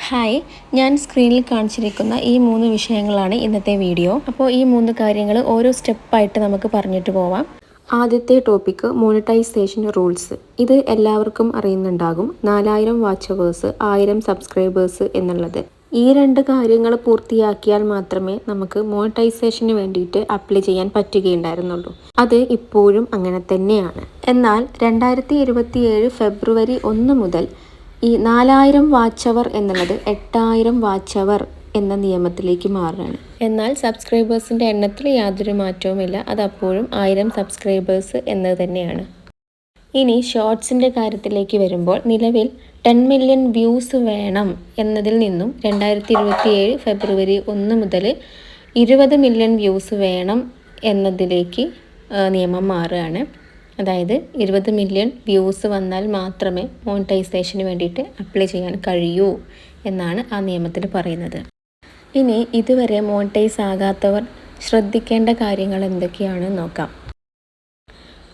Hi, ഞാൻ സ്ക്രീനിൽ കാണിച്ചിരിക്കുന്ന ഈ 3 വിഷയങ്ങളാണ് ഇന്നത്തെ വീഡിയോ. അപ്പോൾ ഈ 3 കാര്യങ്ങൾ ഓരോ സ്റ്റെപ്പായിട്ട് നമുക്ക് പറഞ്ഞിട്ട് പോവാം. ആദ്യത്തെ ടോപ്പിക്ക് മോണിറ്റൈസേഷൻ റൂൾസ്. ഇത് എല്ലാവർക്കും അറിയുന്നുണ്ടാകും. 4000 വാച്ചവേഴ്സ്, 1000 സബ്സ്ക്രൈബേഴ്സ് എന്നുള്ളത്. ഈ 2 കാര്യങ്ങൾ പൂർത്തിയാക്കിയാൽ മാത്രമേ നമുക്ക് മോണിറ്റൈസേഷന് വേണ്ടിയിട്ട് അപ്ലൈ ചെയ്യാൻ പറ്റുകയുണ്ടായിരുന്നുള്ളൂ. അത് ഇപ്പോഴും അങ്ങനെ തന്നെയാണ്. എന്നാൽ 2027 ഫെബ്രുവരി 1 മുതൽ ഈ 4000 വാച്ച് അവർ എന്നുള്ളത് 8000 വാച്ച് അവർ എന്ന നിയമത്തിലേക്ക് മാറുകയാണ്. എന്നാൽ സബ്സ്ക്രൈബേഴ്സിൻ്റെ എണ്ണത്തിൽ യാതൊരു മാറ്റവുമില്ല. അത് അപ്പോഴും 1000 സബ്സ്ക്രൈബേഴ്സ് എന്നത് തന്നെയാണ്. ഇനി ഷോർട്സിൻ്റെ കാര്യത്തിലേക്ക് വരുമ്പോൾ നിലവിൽ 10 മില്യൺ വ്യൂസ് വേണം എന്നതിൽ നിന്നും 2027 ഫെബ്രുവരി 1 മുതൽ 20 മില്യൺ വ്യൂസ് വേണം എന്നതിലേക്ക് നിയമം മാറുകയാണ്. അതായത് 20 മില്യൺ വ്യൂസ് വന്നാൽ മാത്രമേ മോണിറ്റൈസേഷന് വേണ്ടിയിട്ട് അപ്ലൈ ചെയ്യാൻ കഴിയൂ എന്നാണ് ആ നിയമത്തിൽ പറയുന്നത്. ഇനി ഇതുവരെ മോണിറ്റൈസ് ആകാത്തവർ ശ്രദ്ധിക്കേണ്ട കാര്യങ്ങൾ എന്തൊക്കെയാണെന്ന് നോക്കാം.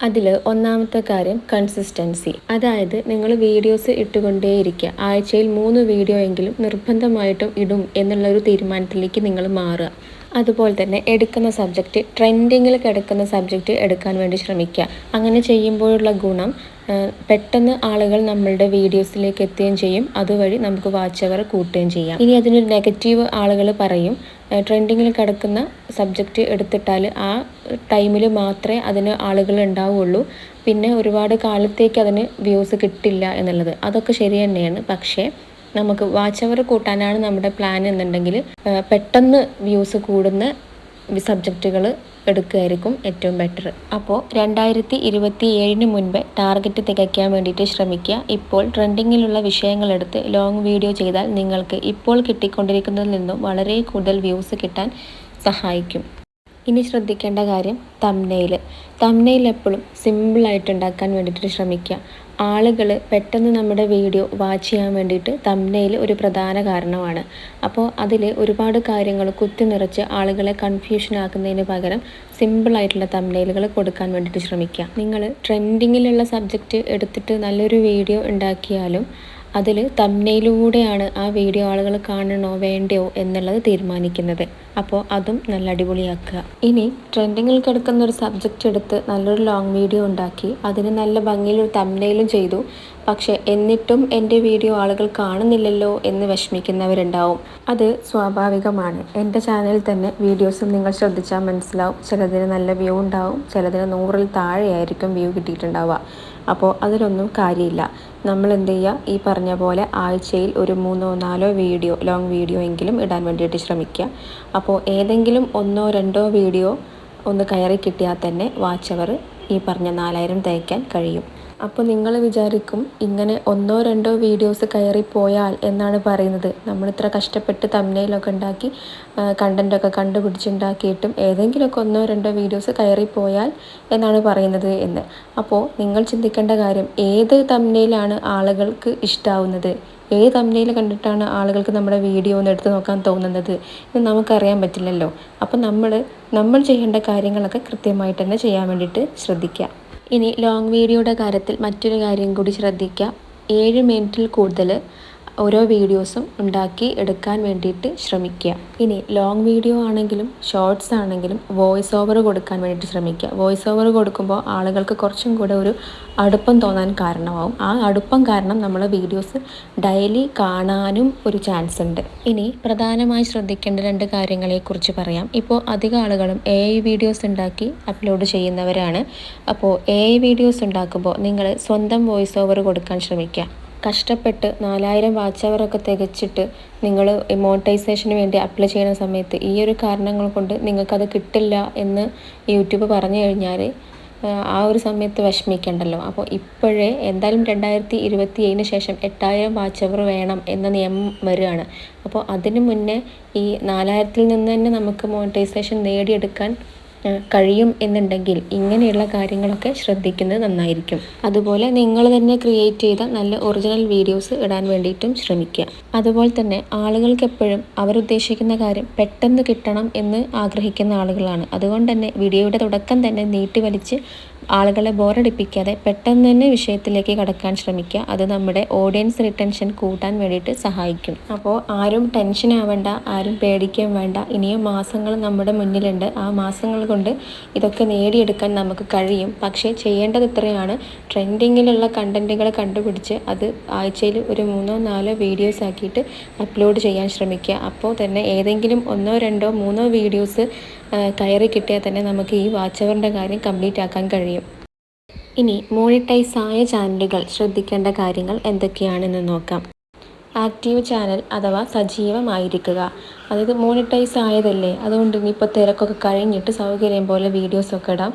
അതിൽ ഒന്നാമത്തെ കാര്യം കൺസിസ്റ്റൻസി. അതായത് നിങ്ങൾ വീഡിയോസ് ഇട്ടുകൊണ്ടേയിരിക്കുക. ആഴ്ചയിൽ 3 വീഡിയോ എങ്കിലും നിർബന്ധമായിട്ടും ഇടും എന്നുള്ളൊരു തീരുമാനത്തിലേക്ക് നിങ്ങൾ മാറുക. അതുപോലെ തന്നെ എടുക്കുന്ന സബ്ജക്റ്റ് ട്രെൻഡിങ്ങിൽ കിടക്കുന്ന സബ്ജക്റ്റ് എടുക്കാൻ വേണ്ടി ശ്രമിക്കുക. അങ്ങനെ ചെയ്യുമ്പോഴുള്ള ഗുണം പെട്ടെന്ന് ആളുകൾ നമ്മളുടെ വീഡിയോസിലേക്ക് എത്തുകയും ചെയ്യും. അതുവഴി നമുക്ക് വാച്ച് അവർ കൂട്ടുകയും ചെയ്യാം. ഇനി അതിനൊരു നെഗറ്റീവ് ആളുകൾ പറയും, ട്രെൻഡിങ്ങിൽ കിടക്കുന്ന സബ്ജക്റ്റ് എടുത്തിട്ടാൽ ആ ടൈമിൽ മാത്രമേ അതിന് ആളുകൾ ഉണ്ടാവുകയുള്ളൂ, പിന്നെ ഒരുപാട് കാലത്തേക്ക് അതിന് വ്യൂസ് കിട്ടില്ല എന്നുള്ളത്. അതൊക്കെ ശരി തന്നെയാണ്. പക്ഷേ നമുക്ക് വാച്ച് അവർ കൂട്ടാനാണ് നമ്മുടെ പ്ലാൻ എന്നുണ്ടെങ്കിൽ പെട്ടെന്ന് വ്യൂസ് കൂടുന്ന സബ്ജക്റ്റുകൾ എടുക്കുകയായിരിക്കും ഏറ്റവും ബെറ്റർ. അപ്പോൾ 2027 മുൻപ് ടാർഗറ്റ് തികയ്ക്കാൻ വേണ്ടിയിട്ട് ശ്രമിക്കുക. ഇപ്പോൾ ട്രെൻഡിങ്ങിലുള്ള വിഷയങ്ങളെടുത്ത് ലോങ് വീഡിയോ ചെയ്താൽ നിങ്ങൾക്ക് ഇപ്പോൾ കിട്ടിക്കൊണ്ടിരിക്കുന്നതിൽ നിന്നും വളരെ കൂടുതൽ വ്യൂസ് കിട്ടാൻ സഹായിക്കും. ഇനി ശ്രദ്ധിക്കേണ്ട കാര്യം തംബ്നെയിൽ എപ്പോഴും സിമ്പിളായിട്ട് ഉണ്ടാക്കാൻ വേണ്ടിയിട്ട് ശ്രമിക്കുക. ആളുകൾ പെട്ടെന്ന് നമ്മുടെ വീഡിയോ വാച്ച് ചെയ്യാൻ വേണ്ടിയിട്ട് തംബ്നെയിൽ ഒരു പ്രധാന കാരണമാണ്. അപ്പോൾ അതിൽ ഒരുപാട് കാര്യങ്ങൾ കുത്തി നിറച്ച് ആളുകളെ കൺഫ്യൂഷൻ ആക്കുന്നതിന് പകരം സിമ്പിളായിട്ടുള്ള തംബ്നെയിലുകൾ കൊടുക്കാൻ വേണ്ടിയിട്ട് ശ്രമിക്കുക. നിങ്ങൾ ട്രെൻഡിങ്ങിലുള്ള സബ്ജക്റ്റ് എടുത്തിട്ട് നല്ലൊരു വീഡിയോ ഉണ്ടാക്കിയാലും അതിൽ തംബ്നെയിലൂടെയാണ് ആ വീഡിയോ ആളുകൾ കാണണോ വേണ്ടയോ എന്നുള്ളത് തീരുമാനിക്കുന്നത്. അപ്പോൾ അതും നല്ല അടിപൊളിയാക്കുക. ഇനി ട്രെൻഡിങ്ങിൽ കിടക്കുന്ന ഒരു സബ്ജക്റ്റ് എടുത്ത് നല്ലൊരു ലോങ് വീഡിയോ ഉണ്ടാക്കി അതിന് നല്ല ഭംഗിയിലൊരു തംബ്നെയിലും ചെയ്തു, പക്ഷേ എന്നിട്ടും എൻ്റെ വീഡിയോ ആളുകൾ കാണുന്നില്ലല്ലോ എന്ന് വിഷമിക്കുന്നവരുണ്ടാവും. അത് സ്വാഭാവികമാണ്. എൻ്റെ ചാനലിൽ തന്നെ വീഡിയോസും നിങ്ങൾ ശ്രദ്ധിച്ചാൽ മനസ്സിലാവും. ചിലതിന് നല്ല വ്യൂ ഉണ്ടാവും, ചിലതിന് 100-ൽ താഴെയായിരിക്കും വ്യൂ കിട്ടിയിട്ടുണ്ടാവുക. അപ്പോൾ അതിലൊന്നും കാര്യമില്ല. നമ്മൾ എന്ത് ചെയ്യുക, ഈ പറഞ്ഞ പോലെ ആഴ്ചയിൽ ഒരു 3-4 വീഡിയോ ലോങ് വീഡിയോ എങ്കിലും ഇടാൻ വേണ്ടിയിട്ട് ശ്രമിക്കുക. അപ്പോൾ ഏതെങ്കിലും 1-2 വീഡിയോ ഒന്ന് കയറി കിട്ടിയാൽ തന്നെ വാച്ച് അവർ ഈ പറഞ്ഞ 4000 തയ്ക്കാൻ കഴിയും. അപ്പോൾ നിങ്ങൾ വിചാരിക്കും ഇങ്ങനെ 1-2 വീഡിയോസ് കയറിപ്പോയാൽ എന്നാണ് പറയുന്നത്. നമ്മളിത്ര കഷ്ടപ്പെട്ട് തംബ്നെയിലൊക്കെ ഉണ്ടാക്കി കണ്ടൻറ്റൊക്കെ കണ്ടുപിടിച്ചുണ്ടാക്കിയിട്ടും ഏതെങ്കിലുമൊക്കെ 1-2 വീഡിയോസ് കയറിപ്പോയാൽ എന്നാണ് പറയുന്നത് എന്ന്. അപ്പോൾ നിങ്ങൾ ചിന്തിക്കേണ്ട കാര്യം, ഏത് തംബ്നെയിലാണ് ആളുകൾക്ക് ഇഷ്ടമാവുന്നത്, ഏത് തംബ്നെയിൽ കണ്ടിട്ടാണ് ആളുകൾക്ക് നമ്മുടെ വീഡിയോ ഒന്ന് എടുത്ത് നോക്കാൻ തോന്നുന്നത് എന്ന് നമുക്കറിയാൻ പറ്റില്ലല്ലോ. അപ്പോൾ നമ്മൾ ചെയ്യേണ്ട കാര്യങ്ങളൊക്കെ കൃത്യമായിട്ട് തന്നെ ചെയ്യാൻ വേണ്ടിയിട്ട് ശ്രദ്ധിക്കുക. ഇനി ലോങ് വീഡിയോയുടെ കാര്യത്തിൽ മറ്റൊരു കാര്യം കൂടി ശ്രദ്ധിക്കുക. 7 മിനിറ്റിൽ കൂടുതൽ ഓരോ വീഡിയോസും ഉണ്ടാക്കി എടുക്കാൻ വേണ്ടിയിട്ട് ശ്രമിക്കുക. ഇനി ലോങ് വീഡിയോ ആണെങ്കിലും ഷോർട്സ് ആണെങ്കിലും വോയിസ് ഓവർ കൊടുക്കാൻ വേണ്ടിയിട്ട് ശ്രമിക്കുക. വോയിസ് ഓവർ കൊടുക്കുമ്പോൾ ആളുകൾക്ക് കുറച്ചും കൂടെ ഒരു അടുപ്പം തോന്നാൻ കാരണമാവും. ആ അടുപ്പം കാരണം നമ്മൾ വീഡിയോസ് ഡെയിലി കാണാനും ഒരു ചാൻസ് ഉണ്ട്. ഇനി പ്രധാനമായി ശ്രദ്ധിക്കേണ്ട 2 കാര്യങ്ങളെക്കുറിച്ച് പറയാം. ഇപ്പോൾ അധികം ആളുകളും AI വീഡിയോസ് ഉണ്ടാക്കി അപ്ലോഡ് ചെയ്യുന്നവരാണ്. അപ്പോൾ AI വീഡിയോസ് ഉണ്ടാക്കുമ്പോൾ നിങ്ങൾ സ്വന്തം വോയിസ് ഓവർ കൊടുക്കാൻ ശ്രമിക്കുക. കഷ്ടപ്പെട്ട് 4000 വാച്ച് അവറൊക്കെ തികച്ചിട്ട് നിങ്ങൾ മോണിറ്റൈസേഷന് വേണ്ടി അപ്ലൈ ചെയ്യുന്ന സമയത്ത് ഈ ഒരു കാരണങ്ങൾ കൊണ്ട് നിങ്ങൾക്കത് കിട്ടില്ല എന്ന് യൂട്യൂബ് പറഞ്ഞു കഴിഞ്ഞാൽ ആ ഒരു സമയത്ത് വിഷമിക്കണ്ടല്ലോ. അപ്പോൾ ഇപ്പോഴേ എന്തായാലും 2027 ശേഷം 8000 വാച്ച് അവർ വേണം എന്ന നിയമം വരികയാണ്. അപ്പോൾ അതിന് മുന്നേ ഈ 4000-ൽ നിന്ന് തന്നെ നമുക്ക് മോണിറ്റൈസേഷൻ നേടിയെടുക്കാൻ കഴിയും എന്നുണ്ടെങ്കിൽ ഇങ്ങനെയുള്ള കാര്യങ്ങളൊക്കെ ശ്രദ്ധിക്കുന്നത് നന്നായിരിക്കും. അതുപോലെ നിങ്ങൾ തന്നെ ക്രിയേറ്റ് ചെയ്ത നല്ല ഒറിജിനൽ വീഡിയോസ് ഇടാൻ വേണ്ടിയിട്ടും ശ്രമിക്കുക. അതുപോലെ തന്നെ ആളുകൾക്ക് എപ്പോഴും അവരുദ്ദേശിക്കുന്ന കാര്യം പെട്ടെന്ന് കിട്ടണം എന്ന് ആഗ്രഹിക്കുന്ന ആളുകളാണ്. അതുകൊണ്ട് തന്നെ വീഡിയോയുടെ തുടക്കം തന്നെ നീട്ടി വലിച്ച് ആളുകളെ ബോറടിപ്പിക്കാതെ പെട്ടെന്ന് തന്നെ വിഷയത്തിലേക്ക് കടക്കാൻ ശ്രമിക്കുക. അത് നമ്മുടെ ഓഡിയൻസ് റിട്ടൻഷൻ കൂട്ടാൻ വേണ്ടിയിട്ട് സഹായിക്കും. അപ്പോൾ ആരും ടെൻഷൻ ആവേണ്ട, ആരും പേടിക്കാൻ വേണ്ട. ഇനിയും മാസങ്ങൾ നമ്മുടെ മുന്നിലുണ്ട്. ആ മാസങ്ങൾ കൊണ്ട് ഇതൊക്കെ നേടിയെടുക്കാൻ നമുക്ക് കഴിയും. പക്ഷേ ചെയ്യേണ്ടത് ഇത്രയാണ്: ട്രെൻഡിങ്ങിലുള്ള കണ്ടൻറ്റുകൾ കണ്ടുപിടിച്ച് അത് ആഴ്ചയിൽ ഒരു 3-4 വീഡിയോസ് ആക്കിയിട്ട് അപ്ലോഡ് ചെയ്യാൻ ശ്രമിക്കുക. അപ്പോൾ തന്നെ ഏതെങ്കിലും 1-2-3 വീഡിയോസ് കയറി കിട്ടിയാൽ തന്നെ നമുക്ക് ഈ വാച്ച് അവറിൻ്റെ കാര്യം കംപ്ലീറ്റ് ആക്കാൻ കഴിയും. ഇനി മോണിറ്റൈസ് ആയ ചാനലുകൾ ശ്രദ്ധിക്കേണ്ട കാര്യങ്ങൾ എന്തൊക്കെയാണെന്ന് നോക്കാം. ആക്റ്റീവ് ചാനൽ അഥവാ സജീവമായിരിക്കുക. അതായത് മോണിറ്റൈസ് ആയതല്ലേ, അതുകൊണ്ട് ഇനിയിപ്പോൾ തിരക്കൊക്കെ കഴിഞ്ഞിട്ട് സൗകര്യം പോലെ വീഡിയോസൊക്കെ ഇടാം,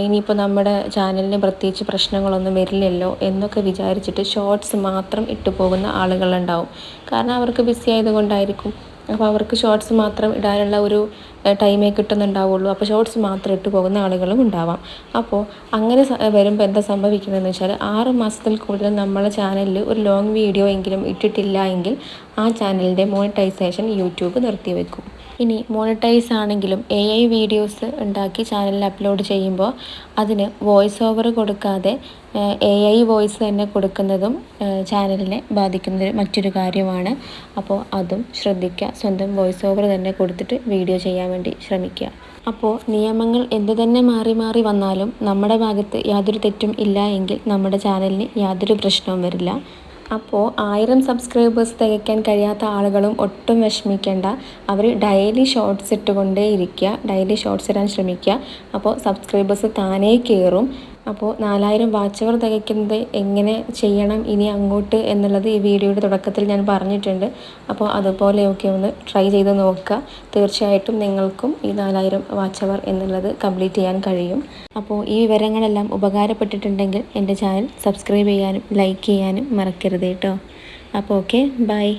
ഇനിയിപ്പോൾ നമ്മുടെ ചാനലിന് പ്രത്യേകിച്ച് പ്രശ്നങ്ങളൊന്നും വരില്ലല്ലോ എന്നൊക്കെ വിചാരിച്ചിട്ട് ഷോർട്സ് മാത്രം ഇട്ടു പോകുന്ന ആളുകളുണ്ടാവും. കാരണം അവർക്ക് ബിസി ആയതുകൊണ്ടായിരിക്കും. അപ്പോൾ അവർക്ക് ഷോർട്സ് മാത്രം ഇടാനുള്ള ഒരു ടൈമേ കിട്ടുന്നുണ്ടാവുള്ളൂ. അപ്പോൾ ഷോർട്സ് മാത്രം ഇട്ട് പോകുന്ന ആളുകളും ഉണ്ടാവാം. അപ്പോൾ അങ്ങനെ വരുമ്പോൾ എന്താ സംഭവിക്കുന്നതെന്ന് വെച്ചാൽ 6 മാസത്തിൽ കൂടുതൽ നമ്മളെ ചാനലിൽ ഒരു ലോങ് വീഡിയോ എങ്കിലും ഇട്ടിട്ടില്ല എങ്കിൽ ആ ചാനലിൻ്റെ മോണിറ്റൈസേഷൻ യൂട്യൂബ് നിർത്തിവെക്കും. ഇനി മോണിറ്റൈസ് ആണെങ്കിലും AI വീഡിയോസ് ഉണ്ടാക്കി ചാനലിൽ അപ്ലോഡ് ചെയ്യുമ്പോൾ അതിന് വോയിസ് ഓവർ കൊടുക്കാതെ AI വോയിസ് തന്നെ കൊടുക്കുന്നതും ചാനലിനെ ബാധിക്കുന്ന മറ്റൊരു കാര്യമാണ്. അപ്പോൾ അതും ശ്രദ്ധിക്കുക. സ്വന്തം വോയിസ് ഓവർ തന്നെ കൊടുത്തിട്ട് വീഡിയോ ചെയ്യാൻ വേണ്ടി ശ്രമിക്കുക. അപ്പോൾ നിയമങ്ങൾ എന്തു തന്നെ മാറി മാറി വന്നാലും നമ്മുടെ ഭാഗത്ത് യാതൊരു തെറ്റും ഇല്ല എങ്കിൽ നമ്മുടെ ചാനലിന് യാതൊരു പ്രശ്നവും വരില്ല. അപ്പോൾ 1000 സബ്സ്ക്രൈബേഴ്സ് തികയ്ക്കാൻ കഴിയാത്ത ആളുകളും ഒട്ടും വിഷമിക്കേണ്ട. അവർ ഡെയിലി ഷോർട്സ് ഇട്ടുകൊണ്ടേ ഇരിക്കുക, ഡെയിലി ഷോർട്സ് ഇടാൻ ശ്രമിക്കുക. അപ്പോൾ സബ്സ്ക്രൈബേഴ്സ് താനേ കയറും. അപ്പോൾ 4000 വാച്ച് അവർ തികയ്ക്കുന്നത് എങ്ങനെ ചെയ്യണം ഇനി അങ്ങോട്ട് എന്നുള്ളത് ഈ വീഡിയോയുടെ തുടക്കത്തിൽ ഞാൻ പറഞ്ഞിട്ടുണ്ട്. അപ്പോൾ അതുപോലെയൊക്കെ ഒന്ന് ട്രൈ ചെയ്ത് നോക്കുക. തീർച്ചയായിട്ടും നിങ്ങൾക്കും ഈ 4000 വാച്ച് അവർ എന്നുള്ളത് കംപ്ലീറ്റ് ചെയ്യാൻ കഴിയും. അപ്പോൾ ഈ വിവരങ്ങളെല്ലാം ഉപകാരപ്പെട്ടിട്ടുണ്ടെങ്കിൽ എൻ്റെ ചാനൽ സബ്സ്ക്രൈബ് ചെയ്യാനും ലൈക്ക് ചെയ്യാനും മറക്കരുത് കേട്ടോ. അപ്പോൾ ഓക്കെ, ബൈ.